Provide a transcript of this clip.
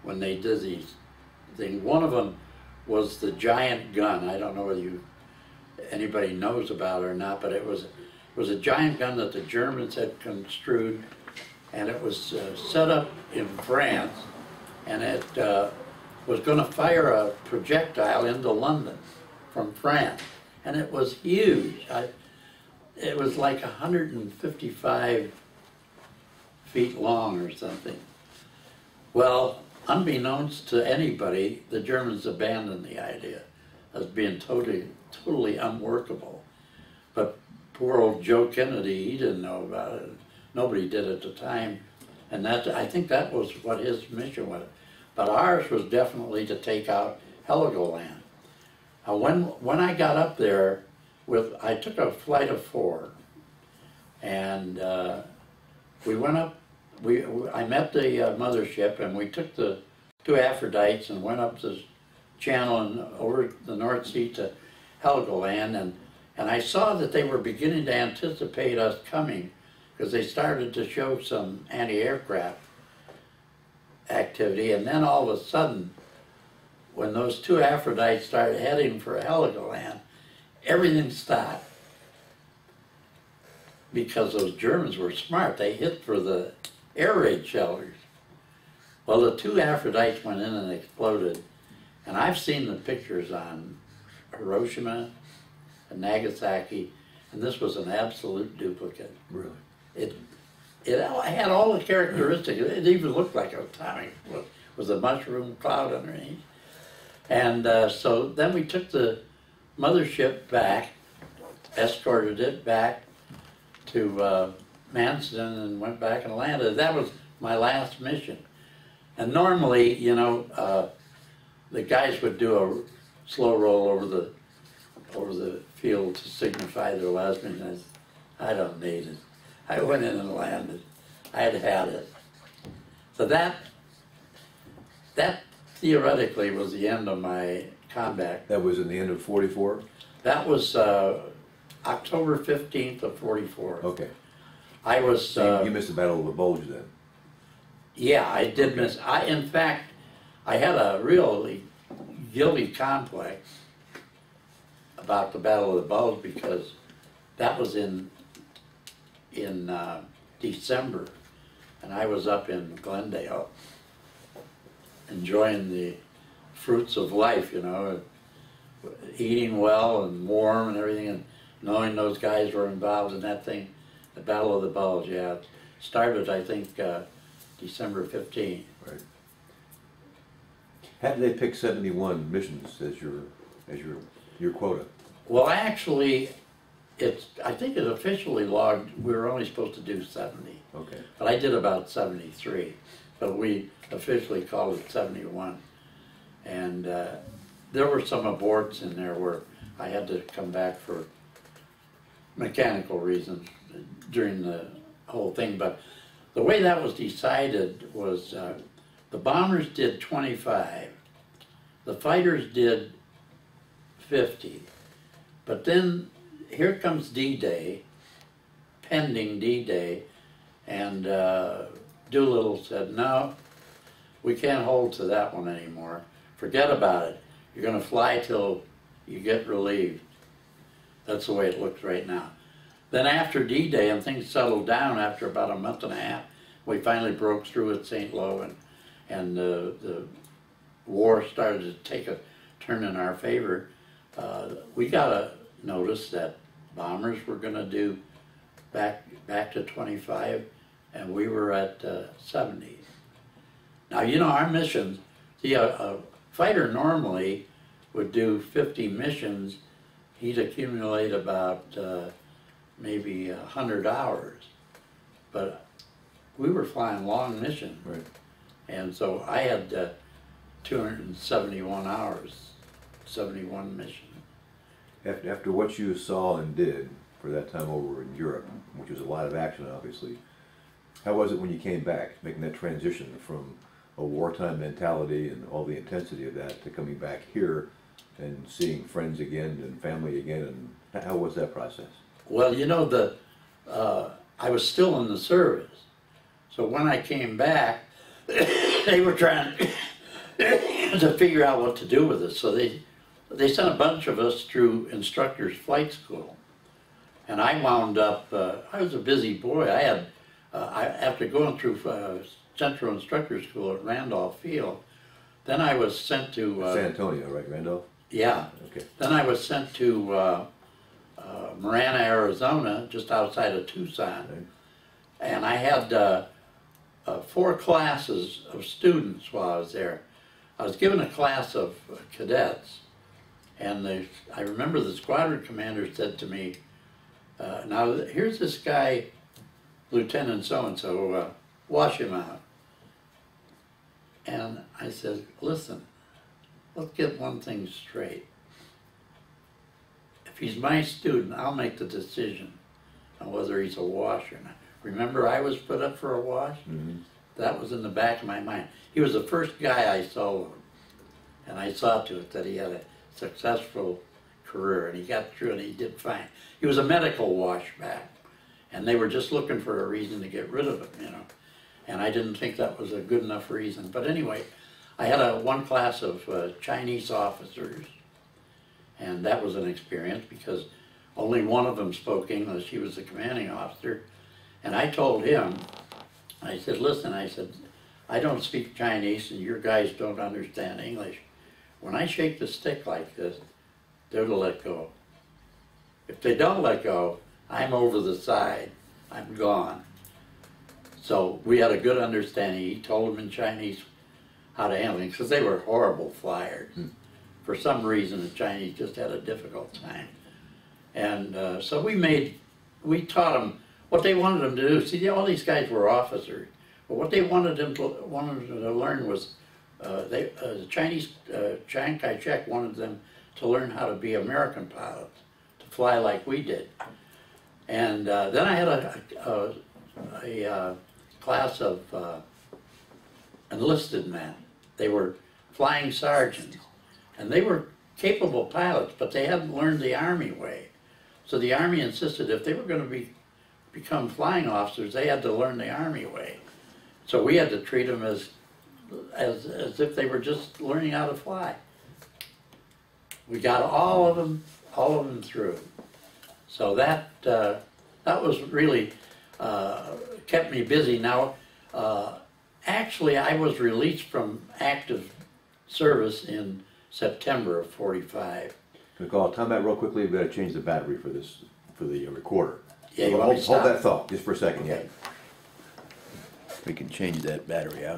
when they did these things. One of them was the giant gun. I don't know whether anybody knows about it or not, but it was a giant gun that the Germans had construed, and it was set up in France, and it was going to fire a projectile into London from France, and it was huge. It was like 155 feet long or something. Well, unbeknownst to anybody, the Germans abandoned the idea as being totally unworkable. But poor old Joe Kennedy, he didn't know about it. Nobody did at the time. And I think that was what his mission was. But ours was definitely to take out Heligoland. When I got up there, I took a flight of 4, and we went up. I met the mothership, and we took the 2 Aphrodites and went up the channel and over the North Sea to Heligoland, and I saw that they were beginning to anticipate us coming, because they started to show some anti-aircraft activity, and then all of a sudden, when those 2 Aphrodites started heading for Heligoland, everything stopped. Because those Germans were smart, they hit for the air raid shelters. Well, the 2 Aphrodites went in and exploded, and I've seen the pictures on Hiroshima and Nagasaki, and this was an absolute duplicate. Really? It had all the characteristics. It even looked like an atomic, with a mushroom cloud underneath. And so then we took the mothership back, escorted it back to Manston, and went back and landed. That was my last mission. And normally, you know, the guys would do a slow roll over the field to signify their last mission. I don't need it. I went in and landed. I had it. So that theoretically was the end of my combat. That was in the end of 44? That was October 15th of 44. Okay. I was... So you missed the Battle of the Bulge then? Yeah, I did miss. In fact, I had a really guilty complex about the Battle of the Bulge, because that was in December, and I was up in Glendale enjoying the fruits of life, you know, eating well and warm and everything, and knowing those guys were involved in that thing. The Battle of the Bulge, yeah, it started, I think, December 15th. Right. How did they pick 71 missions as your quota? Well, actually, I think it's officially logged, we were only supposed to do 70. Okay. But I did about 73. So we officially called it 71. And there were some aborts in there where I had to come back for mechanical reasons during the whole thing. But the way that was decided was the bombers did 25, the fighters did 50, but then here comes D Day, pending D Day, and Doolittle said, no, we can't hold to that one anymore. Forget about it. You're going to fly till you get relieved. That's the way it looks right now. Then after D Day, and things settled down after about a month and a half, we finally broke through at St. Lo, and the war started to take a turn in our favor. We got a notice that bombers were going to do back to 25, and we were at 70. Now, you know, our missions, see, a fighter normally would do 50 missions. He'd accumulate about maybe 100 hours. But we were flying long missions. Right. And so I had 271 hours, 71 missions. After what you saw and did for that time over in Europe, which was a lot of action obviously, how was it when you came back, making that transition from a wartime mentality and all the intensity of that to coming back here and seeing friends again and family again, and how was that process? Well, you know, I was still in the service. So when I came back, they were trying to figure out what to do with it. So they sent a bunch of us through instructors flight school. And I wound up, I was a busy boy. I had, after going through Central Instructor School at Randolph Field, then I was sent to... San Antonio, right, Randolph? Yeah. Okay. Then I was sent to Marana, Arizona, just outside of Tucson. Right. And I had 4 classes of students while I was there. I was given a class of cadets, and I remember the squadron commander said to me, now here's this guy, Lieutenant so-and-so, wash him out. And I said, listen, let's get one thing straight. If he's my student, I'll make the decision on whether he's a wash or not. Remember, I was put up for a wash? Mm-hmm. That was in the back of my mind. He was the first guy I saw, and I saw to it that he had a successful career, and he got through and he did fine. He was a medical washback, and they were just looking for a reason to get rid of him, you know. And I didn't think that was a good enough reason. But anyway, I had one class of Chinese officers, and that was an experience because only one of them spoke English. He was the commanding officer. And I told him, I said, listen, I said, I don't speak Chinese and your guys don't understand English. When I shake the stick like this, they're to let go. If they don't let go, I'm over the side. I'm gone. So we had a good understanding. He told them in Chinese how to handle it because they were horrible flyers. For some reason, the Chinese just had a difficult time. And so we taught them what they wanted them to do. See, all these guys were officers. But what they wanted them to learn was, the Chinese, Chiang Kai-shek wanted them to learn how to be American pilots, to fly like we did. And then I had a class of enlisted men. They were flying sergeants, and they were capable pilots, but they hadn't learned the Army way. So the Army insisted if they were going to become flying officers, they had to learn the Army way. So we had to treat them as if they were just learning how to fly. We got all of them through. So that was really kept me busy. Now, actually, I was released from active service in September of '45. McCall, time out real quickly. We've got to change the battery for the recorder. Yeah, you want me to hold stop? that thought just for a second. Okay. Yeah. We can change that battery out.